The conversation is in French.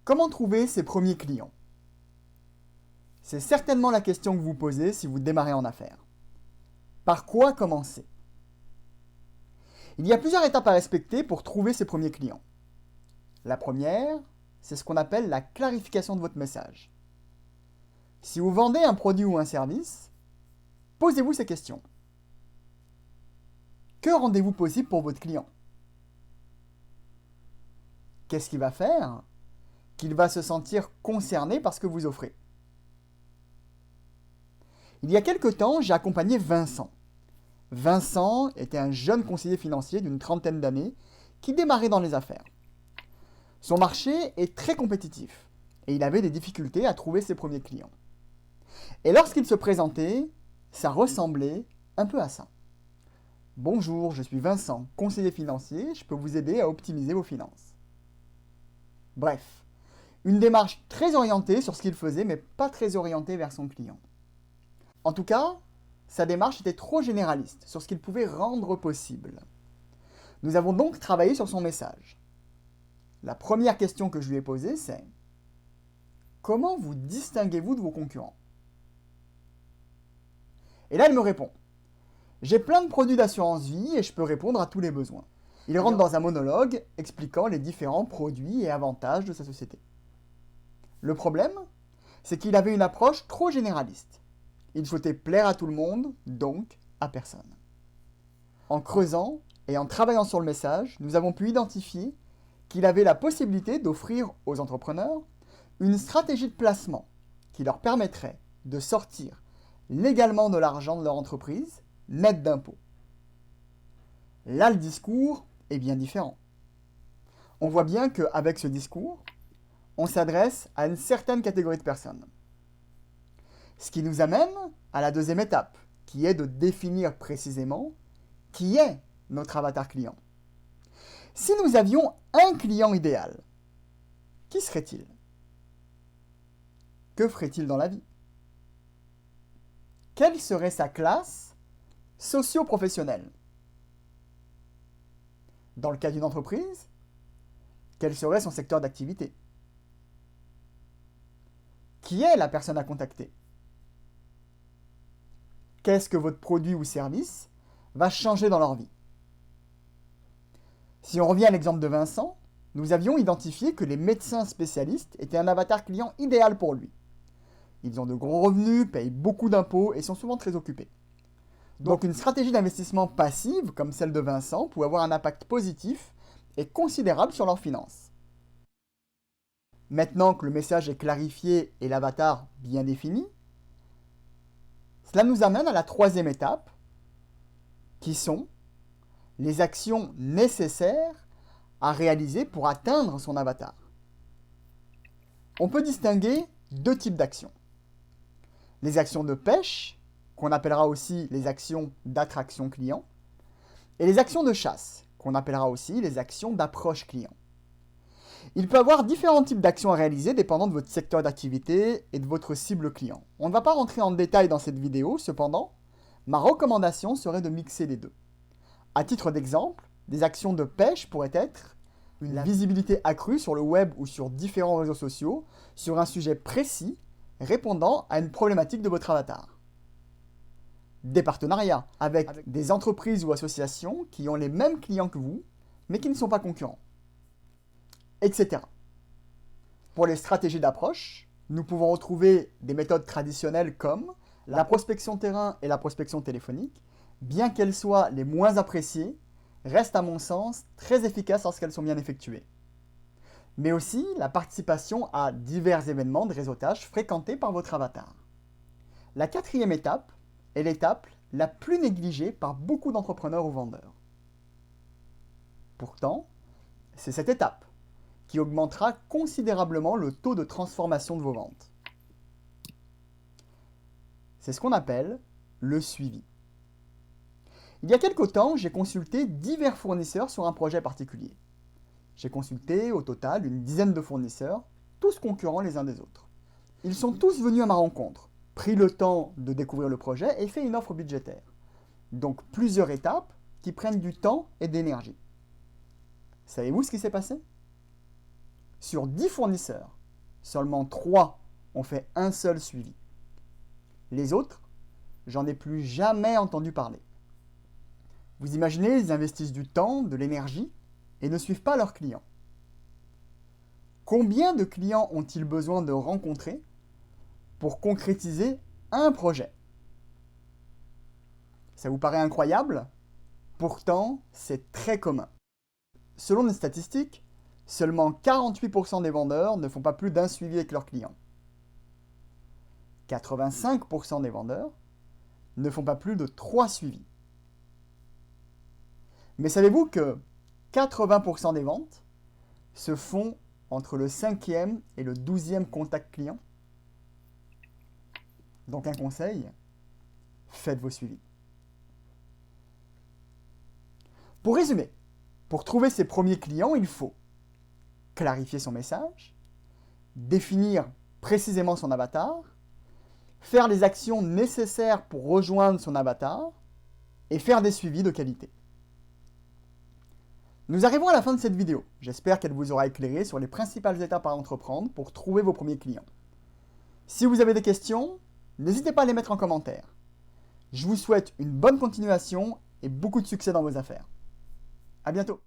Comment trouver ses premiers clients? C'est certainement la question que vous posez si vous démarrez en affaires. Par quoi commencer? Il y a plusieurs étapes à respecter pour trouver ses premiers clients. La première, c'est ce qu'on appelle la clarification de votre message. Si vous vendez un produit ou un service, posez-vous ces questions. Que rendez-vous possible pour votre client? Qu'est-ce qu'il va faire? Qu'il va se sentir concerné par ce que vous offrez. Il y a quelque temps, j'ai accompagné Vincent. Vincent était un jeune conseiller financier d'une trentaine d'années qui démarrait dans les affaires. Son marché est très compétitif et il avait des difficultés à trouver ses premiers clients. Et lorsqu'il se présentait, ça ressemblait un peu à ça. Bonjour, je suis Vincent, conseiller financier, je peux vous aider à optimiser vos finances. Bref, une démarche très orientée sur ce qu'il faisait, mais pas très orientée vers son client. En tout cas, sa démarche était trop généraliste sur ce qu'il pouvait rendre possible. Nous avons donc travaillé sur son message. La première question que je lui ai posée, c'est « Comment vous distinguez-vous de vos concurrents ?» Et là, elle me répond « J'ai plein de produits d'assurance vie et je peux répondre à tous les besoins. » Il rentre dans un monologue expliquant les différents produits et avantages de sa société. Le problème, c'est qu'il avait une approche trop généraliste. Il souhaitait plaire à tout le monde, donc à personne. En creusant et en travaillant sur le message, nous avons pu identifier qu'il avait la possibilité d'offrir aux entrepreneurs une stratégie de placement qui leur permettrait de sortir légalement de l'argent de leur entreprise, net d'impôts. Là, le discours est bien différent. On voit bien qu'avec ce discours, on s'adresse à une certaine catégorie de personnes. Ce qui nous amène à la deuxième étape, qui est de définir précisément qui est notre avatar client. Si nous avions un client idéal, qui serait-il? Que ferait-il dans la vie? Quelle serait sa classe socio-professionnelle? Dans le cas d'une entreprise, quel serait son secteur d'activité? Qui est la personne à contacter? Qu'est-ce que votre produit ou service va changer dans leur vie? Si on revient à l'exemple de Vincent, nous avions identifié que les médecins spécialistes étaient un avatar client idéal pour lui. Ils ont de gros revenus, payent beaucoup d'impôts et sont souvent très occupés. Donc une stratégie d'investissement passive, comme celle de Vincent, peut avoir un impact positif et considérable sur leurs finances. Maintenant que le message est clarifié et l'avatar bien défini, cela nous amène à la troisième étape, qui sont les actions nécessaires à réaliser pour atteindre son avatar. On peut distinguer deux types d'actions. Les actions de pêche, qu'on appellera aussi les actions d'attraction client, et les actions de chasse, qu'on appellera aussi les actions d'approche client. Il peut y avoir différents types d'actions à réaliser dépendant de votre secteur d'activité et de votre cible client. On ne va pas rentrer en détail dans cette vidéo, cependant, ma recommandation serait de mixer les deux. À titre d'exemple, des actions de pêche pourraient être une visibilité accrue sur le web ou sur différents réseaux sociaux sur un sujet précis répondant à une problématique de votre avatar. Des partenariats avec des entreprises ou associations qui ont les mêmes clients que vous, mais qui ne sont pas concurrents, etc. Pour les stratégies d'approche, nous pouvons retrouver des méthodes traditionnelles comme la prospection terrain et la prospection téléphonique, bien qu'elles soient les moins appréciées, restent à mon sens très efficaces lorsqu'elles sont bien effectuées. Mais aussi la participation à divers événements de réseautage fréquentés par votre avatar. La quatrième étape est l'étape la plus négligée par beaucoup d'entrepreneurs ou vendeurs. Pourtant, c'est cette étape qui augmentera considérablement le taux de transformation de vos ventes. C'est ce qu'on appelle le suivi. Il y a quelque temps, j'ai consulté divers fournisseurs sur un projet particulier. J'ai consulté au total une dizaine de fournisseurs, tous concurrents les uns des autres. Ils sont tous venus à ma rencontre, pris le temps de découvrir le projet et fait une offre budgétaire. Donc plusieurs étapes qui prennent du temps et d'énergie. Savez-vous ce qui s'est passé? Sur 10 fournisseurs, seulement 3 ont fait un seul suivi. Les autres, j'en ai plus jamais entendu parler. Vous imaginez, ils investissent du temps, de l'énergie et ne suivent pas leurs clients. Combien de clients ont-ils besoin de rencontrer pour concrétiser un projet? Ça vous paraît incroyable? Pourtant, c'est très commun. Selon les statistiques, seulement 48% des vendeurs ne font pas plus d'un suivi avec leurs clients. 85% des vendeurs ne font pas plus de 3 suivis. Mais savez-vous que 80% des ventes se font entre le 5e et le 12e contact client? Donc un conseil, faites vos suivis. Pour résumer, pour trouver ses premiers clients, il faut clarifier son message, définir précisément son avatar, faire les actions nécessaires pour rejoindre son avatar et faire des suivis de qualité. Nous arrivons à la fin de cette vidéo. J'espère qu'elle vous aura éclairé sur les principales étapes à entreprendre pour trouver vos premiers clients. Si vous avez des questions, n'hésitez pas à les mettre en commentaire. Je vous souhaite une bonne continuation et beaucoup de succès dans vos affaires. À bientôt!